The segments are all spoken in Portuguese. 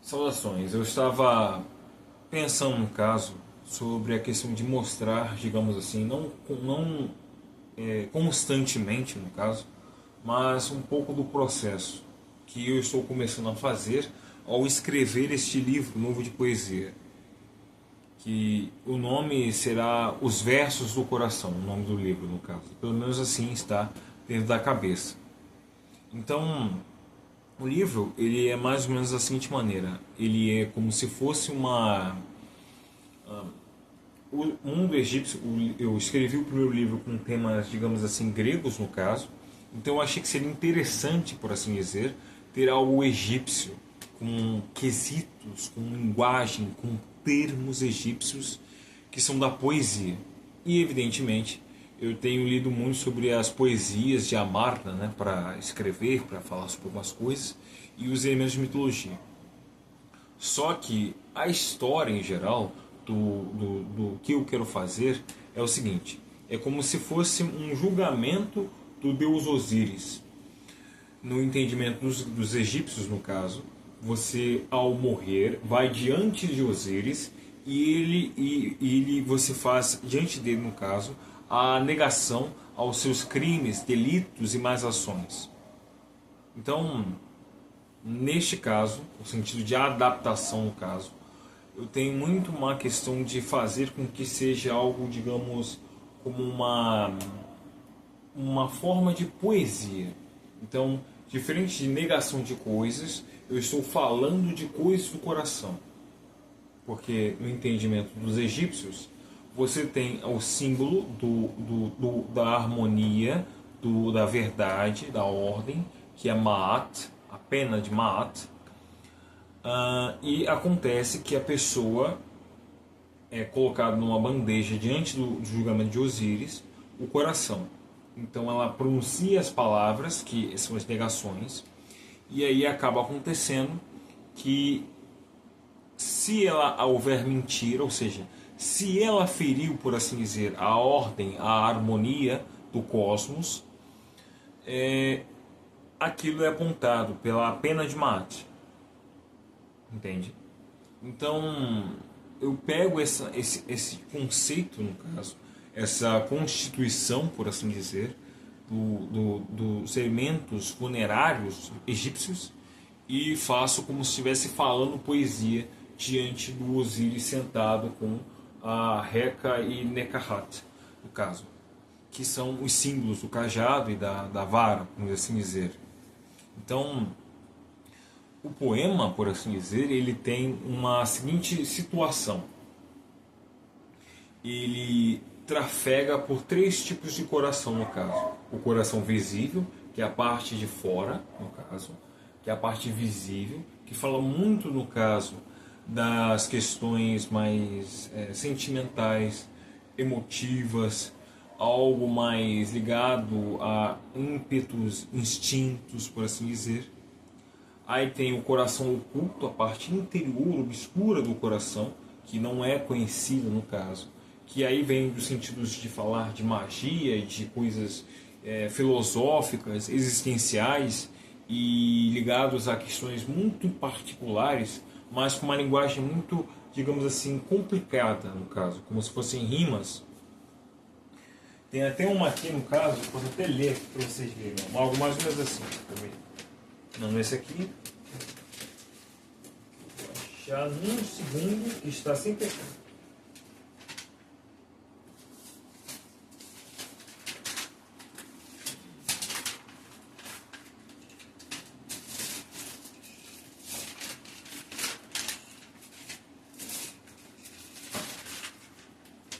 Saudações. Eu estava pensando no caso sobre a questão de mostrar, digamos assim, não constantemente no caso, mas um pouco do processo que eu estou começando a fazer ao escrever este livro novo de poesia, que o nome será Os Versos do Coração, o nome do livro no caso. Pelo menos assim está dentro da cabeça. Então, o livro, ele é mais ou menos da seguinte maneira. Ele é como se fosse o mundo egípcio. Eu escrevi o primeiro livro com temas, digamos assim, gregos no caso. Então eu achei que seria interessante, por assim dizer, ter algo egípcio, com quesitos, com linguagem, com termos egípcios que são da poesia. E evidentemente eu tenho lido muito sobre as poesias de Amarna, né, para escrever, para falar sobre algumas coisas, e os elementos de mitologia. Só que a história em geral do que eu quero fazer é o seguinte: é como se fosse um julgamento do deus Osíris. No entendimento dos egípcios, no caso, você ao morrer vai diante de Osíris e você faz diante dele, no caso, a negação aos seus crimes, delitos e más ações. Então, neste caso, no sentido de adaptação no caso, eu tenho muito uma questão de fazer com que seja algo, digamos, como uma forma de poesia. Então, diferente de negação de coisas, eu estou falando de coisas do coração. Porque no entendimento dos egípcios, você tem o símbolo da harmonia, da verdade, da ordem, que é Ma'at, a pena de Ma'at. E acontece que a pessoa é colocada numa bandeja diante do julgamento de Osíris, o coração. Então ela pronuncia as palavras, que são as negações, e aí acaba acontecendo que, se ela houver mentira, ou seja, se ela feriu, por assim dizer, a ordem, a harmonia do cosmos, aquilo é apontado pela pena de Ma'at. Entende? Então, eu pego esse conceito, no caso, essa constituição, por assim dizer, dos elementos funerários egípcios e faço como se estivesse falando poesia diante do Osíris sentado com a Reca e Nekahat, no caso, que são os símbolos do cajado e da vara, vamos assim dizer. Então, o poema, por assim dizer, ele tem uma seguinte situação. Ele trafega por três tipos de coração, no caso. O coração visível, que é a parte de fora, no caso, que é a parte visível, que fala muito, no caso, das questões mais sentimentais, emotivas, algo mais ligado a ímpetos, instintos, por assim dizer. Aí tem o coração oculto, a parte interior, obscura do coração, que não é conhecida no caso, que aí vem dos sentidos de falar de magia, de coisas filosóficas, existenciais e ligados a questões muito particulares, mas com uma linguagem muito, digamos assim, complicada no caso, como se fossem rimas. Tem até uma aqui no caso, vou até ler aqui para vocês verem, algo mais ou menos assim também. Não, esse aqui. Vou achar num segundo, que está sempre aqui.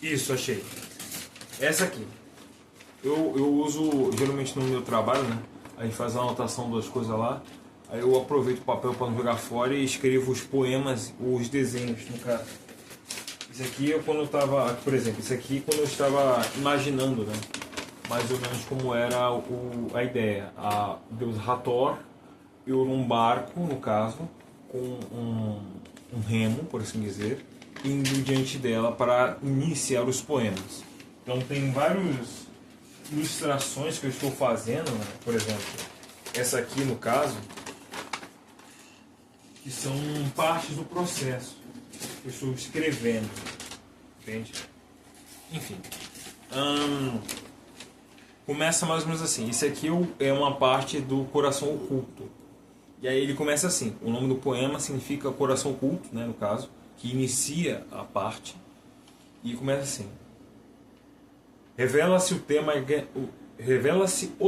Isso, achei. Essa aqui. Eu uso geralmente no meu trabalho, né? A gente faz a anotação das coisas lá. Aí eu aproveito o papel para não jogar fora e escrevo os poemas, os desenhos, no caso. Isso aqui eu quando eu estava, por exemplo, isso aqui quando eu estava imaginando, né? Mais ou menos como era a ideia. A Deus Hathor, eu num barco, no caso, com um remo, por assim dizer, indo diante dela para iniciar os poemas. Então tem várias ilustrações que eu estou fazendo, né? Por exemplo, essa aqui no caso, que são partes do processo que eu estou escrevendo, entende? Enfim, começa mais ou menos assim. Isso aqui é uma parte do coração oculto. E aí ele começa assim. O nome do poema significa coração oculto, né, no caso, que inicia a parte. E começa assim: revela-se o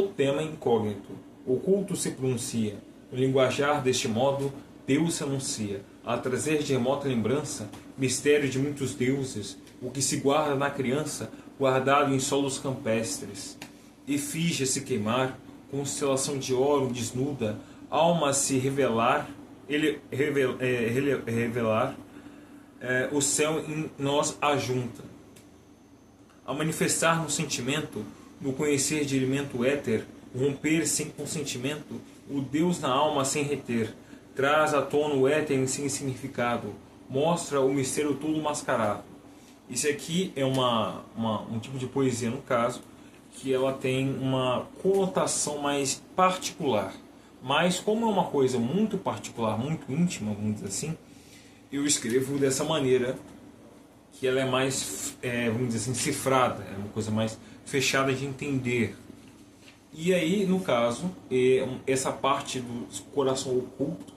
tema incógnito. Oculto se pronuncia. No linguajar deste modo, Deus se anuncia. A trazer de remota lembrança, mistério de muitos deuses, o que se guarda na criança, guardado em solos campestres. Efígie se queimar, constelação de ouro desnuda, alma se revelar, o céu em nós ajunta. A manifestar no sentimento, no conhecer de elemento éter, romper sem consentimento, o Deus na alma sem reter, traz à tona o éter sem significado, mostra o mistério todo mascarado. Isso aqui é um tipo de poesia, no caso, que ela tem uma conotação mais particular. Mas como é uma coisa muito particular, muito íntima, vamos dizer assim, eu escrevo dessa maneira, que ela é mais, vamos dizer assim, cifrada, é uma coisa mais fechada de entender. E aí, no caso, essa parte do coração oculto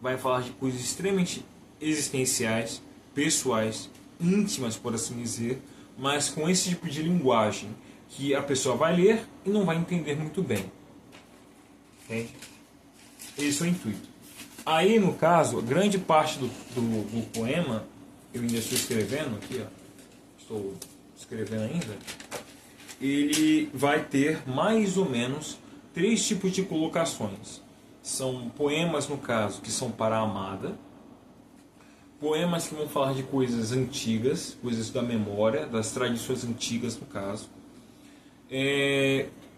vai falar de coisas extremamente existenciais, pessoais, íntimas, por assim dizer, mas com esse tipo de linguagem que a pessoa vai ler e não vai entender muito bem. Entende? Esse é o intuito. Aí, no caso, grande parte do poema, eu ainda estou escrevendo aqui, ó, estou escrevendo ainda, ele vai ter mais ou menos 3 tipos de colocações. São poemas, no caso, que são para a amada, poemas que vão falar de coisas antigas, coisas da memória, das tradições antigas, no caso.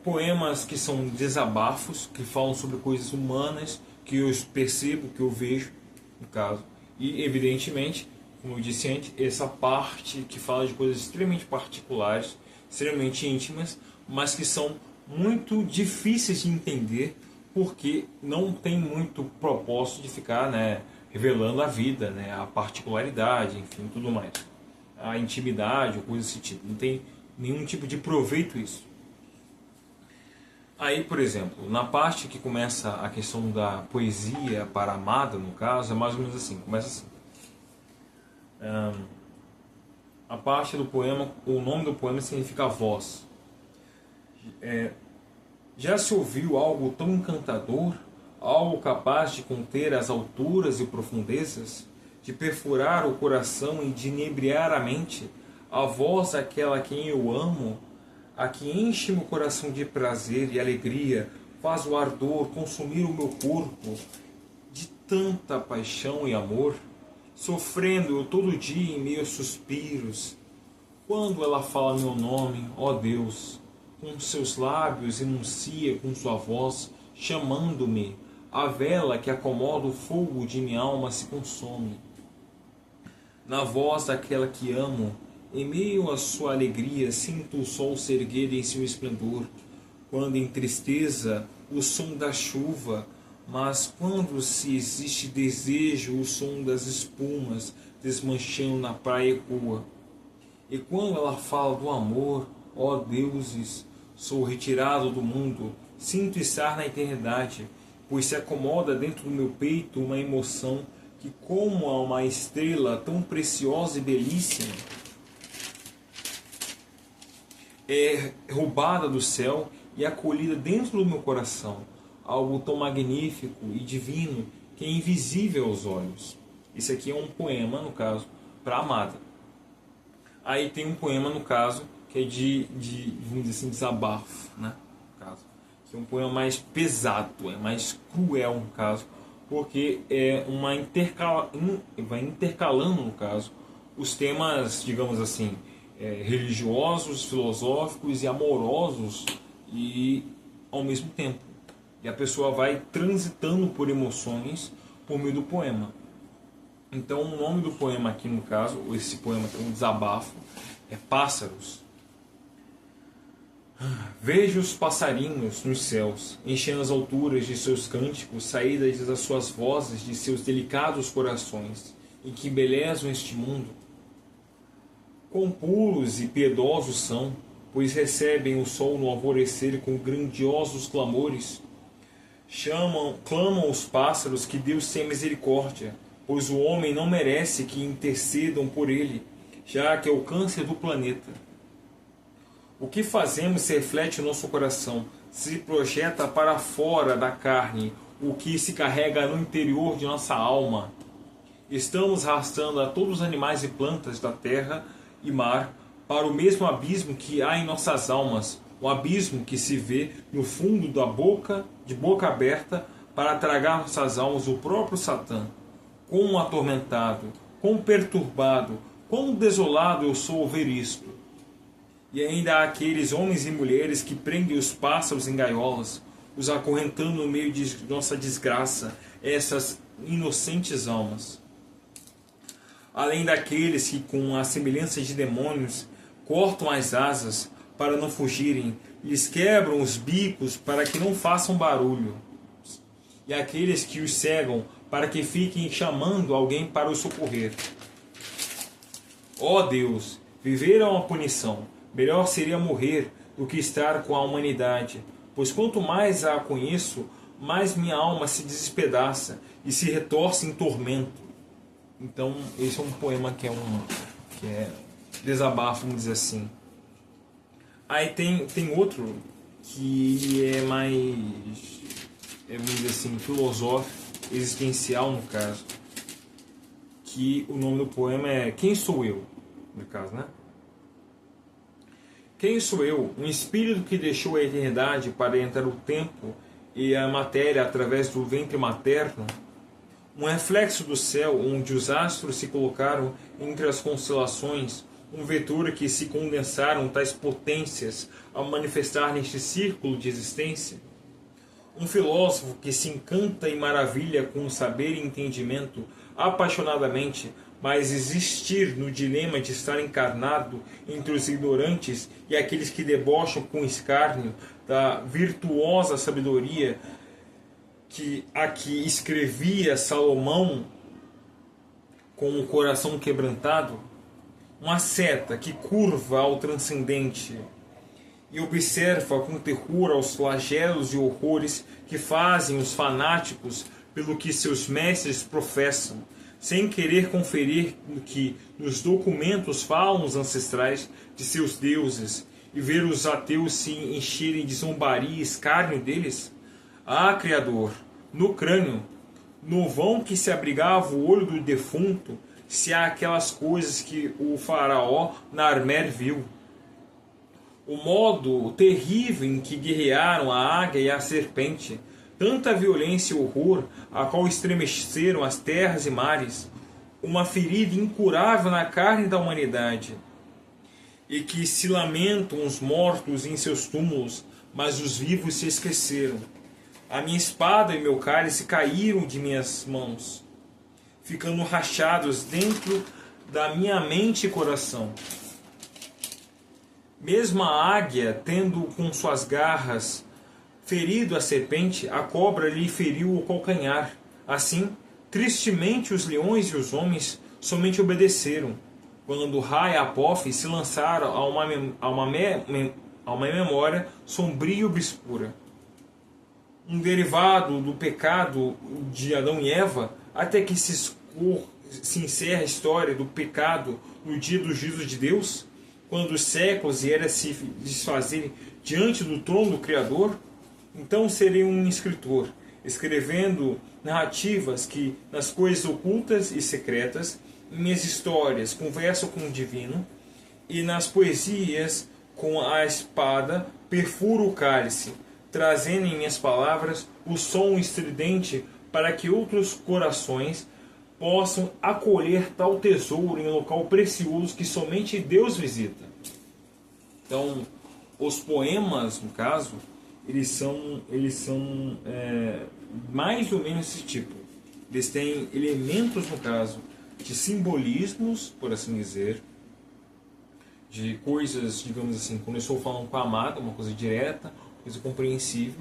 Poemas que são desabafos, que falam sobre coisas humanas, que eu percebo, que eu vejo, no caso. E, evidentemente, como eu disse antes, essa parte que fala de coisas extremamente particulares, extremamente íntimas, mas que são muito difíceis de entender, porque não tem muito propósito de ficar, né, revelando a vida, né, a particularidade, enfim, tudo mais. A intimidade, ou coisa desse tipo. Não tem nenhum tipo de proveito isso. Aí, por exemplo, na parte que começa a questão da poesia para a amada, no caso, é mais ou menos assim. Começa assim. A parte do poema, o nome do poema significa voz. Já se ouviu algo tão encantador? Algo capaz de conter as alturas e profundezas? De perfurar o coração e de inebriar a mente? A voz aquela a quem eu amo, a que enche meu coração de prazer e alegria, faz o ardor consumir o meu corpo de tanta paixão e amor, sofrendo eu todo dia em meus suspiros. Quando ela fala meu nome, ó Deus, com seus lábios enuncia com sua voz, chamando-me, a vela que acomoda o fogo de minha alma se consome. Na voz daquela que amo, em meio à sua alegria, sinto o sol se erguer em seu esplendor, quando em tristeza o som da chuva, mas quando se existe desejo, o som das espumas desmanchando na praia ecoa. E quando ela fala do amor, ó deuses, sou retirado do mundo, sinto estar na eternidade, pois se acomoda dentro do meu peito uma emoção que, como a uma estrela tão preciosa e belíssima, é roubada do céu e acolhida dentro do meu coração, algo tão magnífico e divino que é invisível aos olhos. Esse aqui é um poema, no caso, para a amada. Aí tem um poema, no caso, que é vamos dizer assim, desabafo, né? No caso, que é um poema mais pesado, é mais cruel, no caso, porque vai intercalando, no caso, os temas, digamos assim, religiosos, filosóficos e amorosos e ao mesmo tempo. E a pessoa vai transitando por emoções por meio do poema. Então o nome do poema aqui, no caso, esse poema que é um desabafo, é Pássaros. Vejo os passarinhos nos céus, enchendo as alturas de seus cânticos, saídas das suas vozes, de seus delicados corações, e que embelezam este mundo. Quão puros e piedosos são, pois recebem o sol no alvorecer com grandiosos clamores. Clamam os pássaros que Deus tenha misericórdia, pois o homem não merece que intercedam por ele, já que é o câncer do planeta. O que fazemos se reflete no nosso coração, se projeta para fora da carne, o que se carrega no interior de nossa alma. Estamos arrastando a todos os animais e plantas da terra e mar para o mesmo abismo que há em nossas almas, um abismo que se vê no fundo da boca, de boca aberta, para tragar nossas almas o próprio Satã. Quão atormentado, quão perturbado, quão desolado eu sou ao ver isto. E ainda há aqueles homens e mulheres que prendem os pássaros em gaiolas, os acorrentando no meio de nossa desgraça, essas inocentes almas. Além daqueles que, com a semelhança de demônios, cortam as asas para não fugirem, lhes quebram os bicos para que não façam barulho. E aqueles que os cegam para que fiquem chamando alguém para os socorrer. Ó Deus, viver é uma punição. Melhor seria morrer do que estar com a humanidade, pois quanto mais a conheço, mais minha alma se despedaça e se retorce em tormento. Então, esse é um poema que é desabafo, vamos dizer assim. Aí tem outro que é mais, vamos dizer assim, filosófico, existencial no caso, que o nome do poema é Quem Sou Eu, no caso, né? Quem sou eu? Um espírito que deixou a eternidade para entrar o tempo e a matéria através do ventre materno? Um reflexo do céu onde os astros se colocaram entre as constelações, um vetor que se condensaram tais potências a manifestar neste círculo de existência? Um filósofo que se encanta e maravilha com o saber e entendimento apaixonadamente, mas existir no dilema de estar encarnado entre os ignorantes e aqueles que debocham com escárnio da virtuosa sabedoria que aqui escrevia Salomão com o coração quebrantado? Uma seta que curva ao transcendente e observa com terror aos flagelos e horrores que fazem os fanáticos pelo que seus mestres professam, sem querer conferir no que nos documentos falam os ancestrais de seus deuses, e ver os ateus se encherem de zombaria e escárnio deles? Ah, Criador, no crânio, no vão que se abrigava o olho do defunto, se há aquelas coisas que o faraó Narmer viu. O modo terrível em que guerrearam a águia e a serpente, tanta violência e horror, a qual estremeceram as terras e mares, uma ferida incurável na carne da humanidade, e que se lamentam os mortos em seus túmulos, mas os vivos se esqueceram. A minha espada e meu cálice caíram de minhas mãos, ficando rachados dentro da minha mente e coração. Mesmo a águia, tendo com suas garras ferido a serpente, a cobra lhe feriu o calcanhar. Assim, tristemente os leões e os homens somente obedeceram, quando Ra e Apofe se lançaram a uma memória sombria e obscura. Um derivado do pecado de Adão e Eva, até que se encerra a história do pecado no dia do juízo de Deus, quando os séculos vierem se desfazerem diante do trono do Criador. Então serei um escritor, escrevendo narrativas que, nas coisas ocultas e secretas, em minhas histórias converso com o divino, e nas poesias, com a espada, perfuro o cálice, trazendo em minhas palavras o som estridente para que outros corações possam acolher tal tesouro em um local precioso que somente Deus visita. Então, os poemas, no caso, eles são mais ou menos esse tipo. Eles têm elementos, no caso, de simbolismos, por assim dizer, de coisas, digamos assim, quando eu estou falando com a amada, uma coisa direta, coisa compreensível.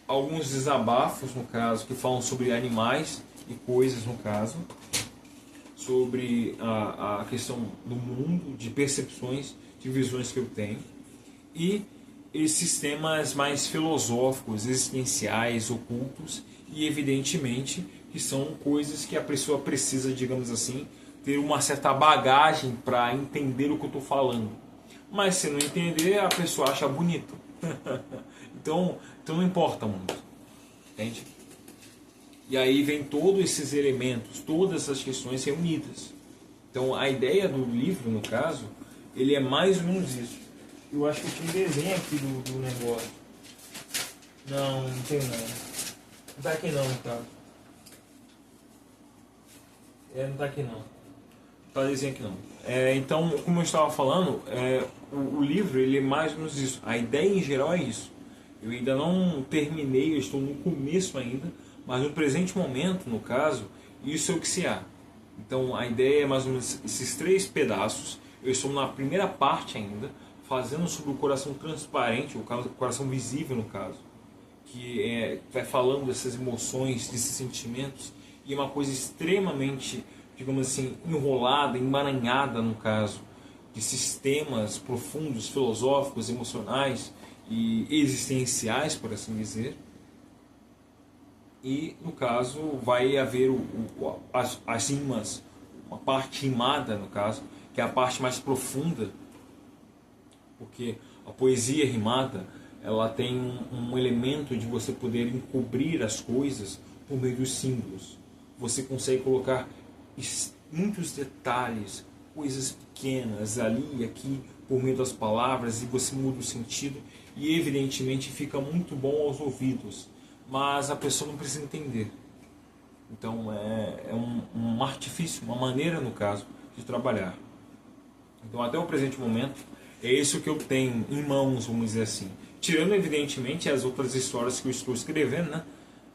Alguns desabafos, no caso, que falam sobre animais e coisas, no caso, sobre a questão do mundo, de percepções, de visões que eu tenho. E esses temas mais filosóficos, existenciais, ocultos, e evidentemente que são coisas que a pessoa precisa, digamos assim, ter uma certa bagagem para entender o que eu estou falando. Mas se não entender, a pessoa acha bonito. então não importa muito, entende? E aí vem todos esses elementos, todas essas questões reunidas. Então a ideia do livro, no caso, ele é mais ou menos isso. Eu acho que eu tinha um desenho aqui do negócio. Não tem não. Não tá aqui não, no caso. Não tá aqui não. Não tá desenho aqui não. Então, como eu estava falando, o livro ele é mais ou menos isso. A ideia em geral é isso. Eu ainda não terminei, eu estou no começo ainda, mas no presente momento, no caso, isso é o que se há. Então a ideia é mais ou menos esses 3 pedaços. Eu estou na primeira parte ainda, fazendo sobre o coração transparente, o coração visível no caso, que vai falando dessas emoções, desses sentimentos, e é uma coisa extremamente, digamos assim, enrolada, emaranhada no caso, de sistemas profundos, filosóficos, emocionais e existenciais, por assim dizer. E no caso vai haver as rimas, uma parte rimada no caso, que é a parte mais profunda, porque a poesia rimada ela tem um elemento de você poder encobrir as coisas por meio dos símbolos. Você consegue colocar muitos detalhes, coisas pequenas ali e aqui por meio das palavras, e você muda o sentido e evidentemente fica muito bom aos ouvidos, mas a pessoa não precisa entender. Então é um artifício, uma maneira no caso de trabalhar. Então até o presente momento é isso que eu tenho em mãos, vamos dizer assim. Tirando evidentemente as outras histórias que eu estou escrevendo, né?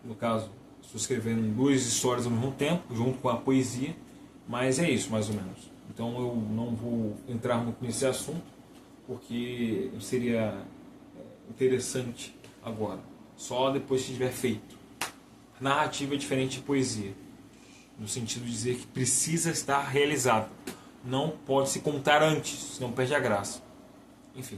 No caso, estou escrevendo 2 histórias ao mesmo tempo, junto com a poesia, mas é isso mais ou menos. Então eu não vou entrar muito nesse assunto, porque seria interessante agora, só depois que tiver feito. Narrativa é diferente de poesia, no sentido de dizer que precisa estar realizado, não pode se contar antes, senão perde a graça. Enfim.